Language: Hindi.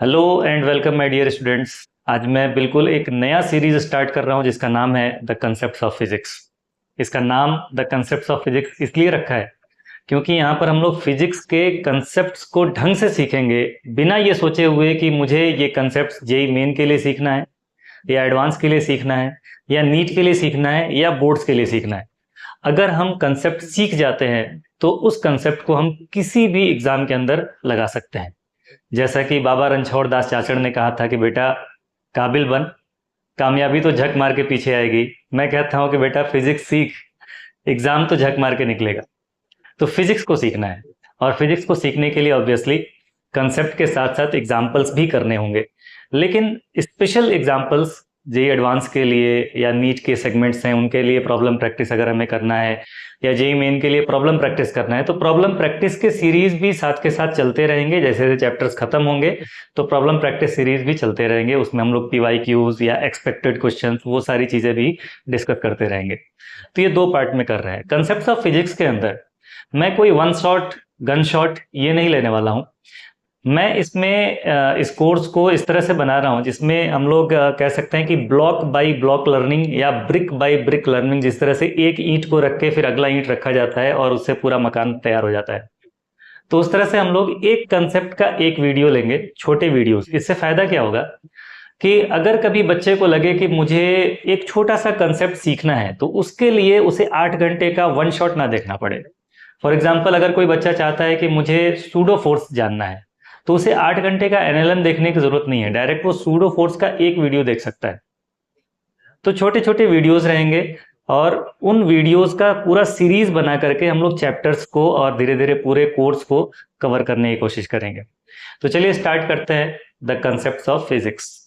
Hello and welcome my dear students. आज मैं बिल्कुल एक नया सीरीज स्टार्ट कर रहा हूं जिसका नाम है द कंसेप्ट्स ऑफ फिजिक्स। इसका नाम द कंसेप्ट्स ऑफ फिजिक्स इसलिए रखा है क्योंकि यहाँ पर हम लोग फिजिक्स के कंसेप्ट्स को ढंग से सीखेंगे, बिना ये सोचे हुए कि मुझे ये कंसेप्ट्स जेई मेन के लिए सीखना है या एडवांस के लिए सीखना है या नीट के लिए सीखना है या बोर्ड्स के लिए सीखना है। अगर हम कंसेप्ट सीख जाते हैं तो उस कंसेप्ट को हम किसी भी एग्जाम के अंदर लगा सकते हैं। जैसा कि बाबा रणछोड़ दास चाचड़ ने कहा था कि बेटा काबिल बन, कामयाबी तो झक मार के पीछे आएगी। मैं कहता हूं कि बेटा फिजिक्स सीख, एग्जाम तो झक मार के निकलेगा। तो फिजिक्स को सीखना है और फिजिक्स को सीखने के लिए ऑब्वियसली कंसेप्ट के साथ साथ एग्जाम्पल्स भी करने होंगे, लेकिन स्पेशल एग्जाम्पल्स जेई एडवांस के लिए या नीट के सेगमेंट्स हैं उनके लिए प्रॉब्लम प्रैक्टिस अगर हमें करना है या जेई मेन के लिए प्रॉब्लम प्रैक्टिस करना है तो प्रॉब्लम प्रैक्टिस के सीरीज भी साथ के साथ चलते रहेंगे। जैसे जैसे चैप्टर्स खत्म होंगे तो प्रॉब्लम प्रैक्टिस सीरीज भी चलते रहेंगे, उसमें हम लोग पीवाईक्यूज या एक्सपेक्टेड क्वेश्चंस वो सारी चीजें भी डिस्कस करते रहेंगे। तो ये दो पार्ट में कर रहे हैं। कंसेप्ट्स ऑफ फिजिक्स के अंदर मैं कोई वन शॉट गन शॉट ये नहीं लेने वाला हूं। मैं इसमें इस कोर्स को इस तरह से बना रहा हूं जिसमें हम लोग कह सकते हैं कि ब्लॉक बाय ब्लॉक लर्निंग या ब्रिक बाय ब्रिक लर्निंग, जिस तरह से एक ईंट को रख के फिर अगला ईंट रखा जाता है और उससे पूरा मकान तैयार हो जाता है, तो उस तरह से हम लोग एक कंसेप्ट का एक वीडियो लेंगे, छोटे वीडियोस। इससे फायदा क्या होगा कि अगर कभी बच्चे को लगे कि मुझे एक छोटा सा कंसेप्ट सीखना है तो उसके लिए उसे 8 घंटे का वन शॉट ना देखना पड़े। फॉर एग्जाम्पल, अगर कोई बच्चा चाहता है कि मुझे सूडो फोर्स जानना है तो उसे 8 घंटे का एनएलएम देखने की जरूरत नहीं है, डायरेक्ट वो सूडो फोर्स का एक वीडियो देख सकता है। तो छोटे छोटे वीडियोस रहेंगे और उन वीडियोस का पूरा सीरीज बना करके हम लोग चैप्टर्स को और धीरे धीरे पूरे कोर्स को कवर करने की कोशिश करेंगे। तो चलिए स्टार्ट करते हैं द कंसेप्ट्स ऑफ फिजिक्स।